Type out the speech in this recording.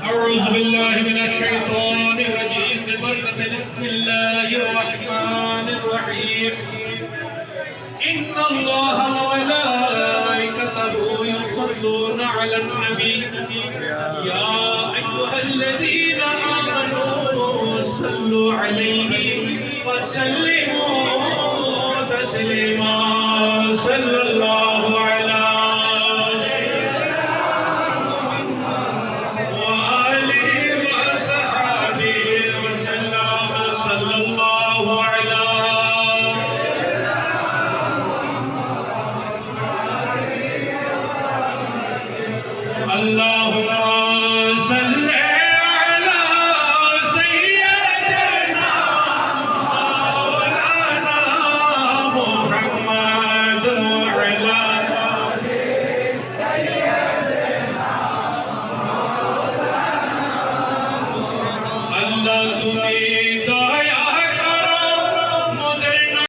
أعوذ بالله من الشيطان الرجيم ببركة بسم الله الرحمن الرحيم إن الله وملائكته يصلون على النبي يا أيها الذين آمنوا صلوا عليه وسلموا